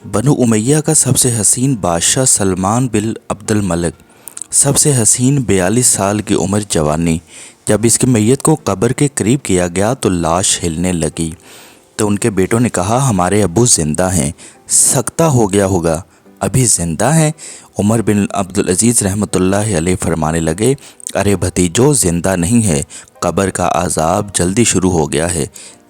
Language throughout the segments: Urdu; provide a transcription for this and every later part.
بنو امیہ کا سب سے حسین بادشاہ سلمان بن عبد الملک، سب سے حسین 42 سال کی عمر جوانی۔ جب اس کی میت کو قبر کے قریب کیا گیا تو لاش ہلنے لگی، تو ان کے بیٹوں نے کہا ہمارے ابو زندہ ہیں، سکتہ ہو گیا ہوگا، ابھی زندہ ہیں؟ عمر بن عبدالعزیز رحمۃ اللہ علیہ فرمانے لگے، ارے بھتیجو، زندہ نہیں ہے، قبر کا عذاب جلدی شروع ہو گیا ہے،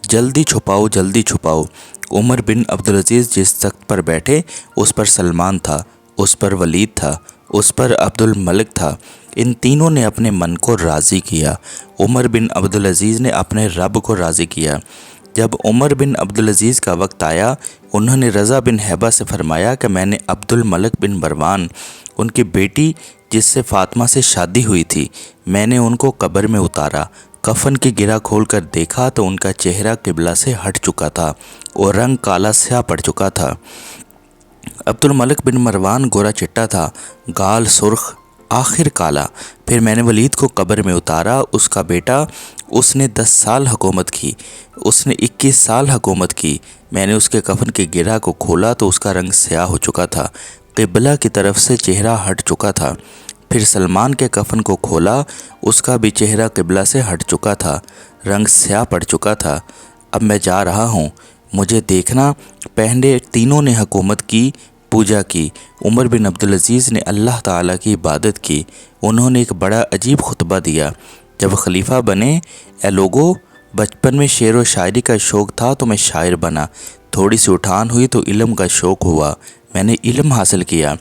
جلدی چھپاؤ، جلدی چھپاؤ۔ عمر بن عبدالعزیز جس تخت پر بیٹھے اس پر سلمان تھا، اس پر ولید تھا، اس پر عبد الملک تھا۔ ان تینوں نے اپنے من کو راضی کیا، عمر بن عبدالعزیز نے اپنے رب کو راضی کیا۔ جب عمر بن عبدالعزیز کا وقت آیا، انہوں نے رضا بن ہیبہ سے فرمایا کہ میں نے عبد الملک بن مروان، ان کی بیٹی جس سے فاطمہ سے شادی ہوئی تھی، میں نے ان کو قبر میں اتارا، کفن کی گرہ کھول کر دیکھا تو ان کا چہرہ قبلہ سے ہٹ چکا تھا اور رنگ کالا سیاہ پڑ چکا تھا۔ عبد الملک بن مروان گورا چٹا تھا، گال سرخ، آخر کالا۔ پھر میں نے ولید کو قبر میں اتارا، اس کا بیٹا، اس نے 10 سال حکومت کی، اس نے 21 سال حکومت کی۔ میں نے اس کے کفن کی گرہ کو کھولا تو اس کا رنگ سیاہ ہو چکا تھا، قبلہ کی طرف سے چہرہ ہٹ چکا تھا۔ پھر سلمان کے کفن کو کھولا، اس کا بھی چہرہ قبلہ سے ہٹ چکا تھا، رنگ سیاہ پڑ چکا تھا۔ اب میں جا رہا ہوں، مجھے دیکھنا۔ پہلے تینوں نے حکومت کی، پوجا کی۔ عمر بن عبدالعزیز نے اللہ تعالیٰ کی عبادت کی۔ انہوں نے ایک بڑا عجیب خطبہ دیا۔ جب خلیفہ بنے، اے لوگو، بچپن میں شعر و شاعری کا شوق تھا تو میں شاعر بنا، تھوڑی سی اٹھان ہوئی تو علم کا شوق ہوا، میں نے علم حاصل کیا۔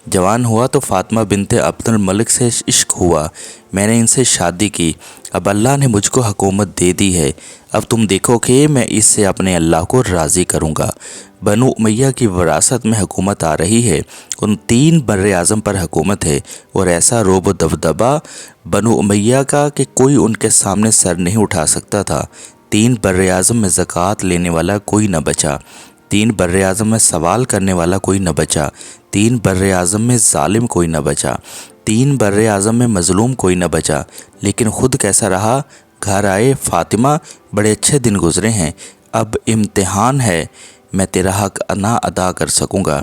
جوان ہوا تو فاطمہ بنت عبد الملک سے عشق ہوا، میں نے ان سے شادی کی۔ اب اللہ نے مجھ کو حکومت دے دی ہے، اب تم دیکھو کہ میں اس سے اپنے اللہ کو راضی کروں گا۔ بنو امیہ کی وراثت میں حکومت آ رہی ہے، ان 3 بر اعظم پر حکومت ہے، اور ایسا رعب و دبدبہ بنو امیہ کا کہ کوئی ان کے سامنے سر نہیں اٹھا سکتا تھا۔ 3 بر اعظم میں زکوٰۃ لینے والا کوئی نہ بچا، 3 بر اعظم میں سوال کرنے والا کوئی نہ بچا، 3 بر اعظم میں ظالم کوئی نہ بچا، 3 بر اعظم میں مظلوم کوئی نہ بچا۔ لیکن خود کیسا رہا؟ گھر آئے، فاطمہ بڑے اچھے دن گزرے ہیں، اب امتحان ہے، میں تیرا حق نہ ادا کر سکوں گا،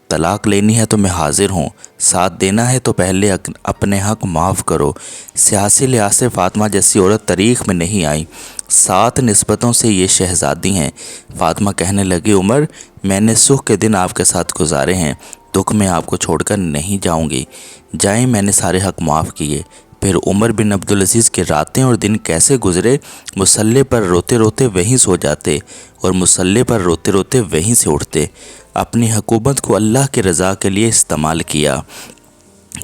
طلاق لینی ہے تو میں حاضر ہوں، ساتھ دینا ہے تو پہلے اپنے حق معاف کرو۔ سیاسی لحاظ سے فاطمہ جیسی عورت تاریخ میں نہیں آئی، 7 نسبتوں سے یہ شہزادی ہیں۔ فاطمہ کہنے لگی، عمر، میں نے سکھ کے دن آپ کے ساتھ گزارے ہیں، دکھ میں آپ کو چھوڑ کر نہیں جاؤں گی، جائیں، میں نے سارے حق معاف کیے۔ پھر عمر بن عبدالعزیز کے راتیں اور دن کیسے گزرے، مصلے پر روتے روتے وہیں سو جاتے اور مصلے پر روتے روتے وہیں سے اٹھتے۔ اپنی حکومت کو اللہ کی رضا کے لیے استعمال کیا۔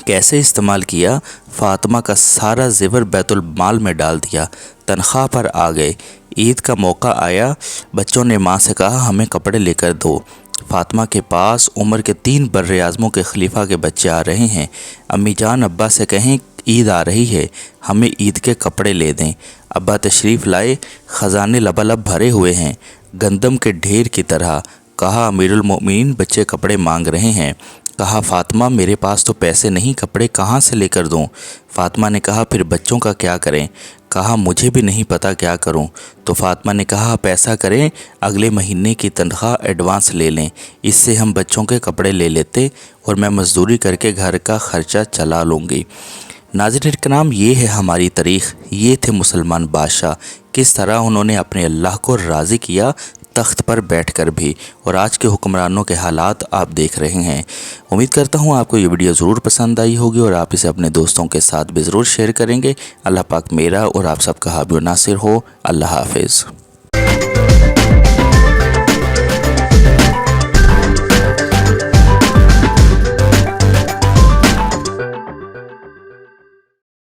کیسے استعمال کیا؟ فاطمہ کا سارا زیور بیت المال میں ڈال دیا، تنخواہ پر آ گئے۔ عید کا موقع آیا، بچوں نے ماں سے کہا ہمیں کپڑے لے کر دو۔ فاطمہ کے پاس عمر کے 3 بر اعظموں کے خلیفہ کے بچے آ رہے ہیں، امی جان ابا سے کہیں عید آ رہی ہے، ہمیں عید کے کپڑے لے دیں۔ ابا تشریف لائے، خزانے لبالب بھرے ہوئے ہیں، گندم کے ڈھیر کی طرح۔ کہا امیر المومنین بچے کپڑے مانگ رہے ہیں۔ کہا فاطمہ میرے پاس تو پیسے نہیں، کپڑے کہاں سے لے کر دوں؟ فاطمہ نے کہا پھر بچوں کا کیا کریں؟ کہا مجھے بھی نہیں پتہ کیا کروں۔ تو فاطمہ نے کہا آپ ایسا کریں، اگلے مہینے کی تنخواہ ایڈوانس لے لیں، اس سے ہم بچوں کے کپڑے لے لیتے اور میں مزدوری کر کے گھر کا خرچہ چلا لوں گی۔ ناظرین کرام، یہ ہے ہماری تاریخ، یہ تھے مسلمان بادشاہ، کس طرح انہوں نے اپنے اللہ کو راضی کیا تخت پر بیٹھ کر بھی، اور آج کے حکمرانوں کے حالات آپ دیکھ رہے ہیں۔ امید کرتا ہوں آپ کو یہ ویڈیو ضرور پسند آئی ہوگی اور آپ اسے اپنے دوستوں کے ساتھ بھی ضرور شیئر کریں گے۔ اللہ پاک میرا اور آپ سب کا حامی و ناصر ہو۔ اللہ حافظ۔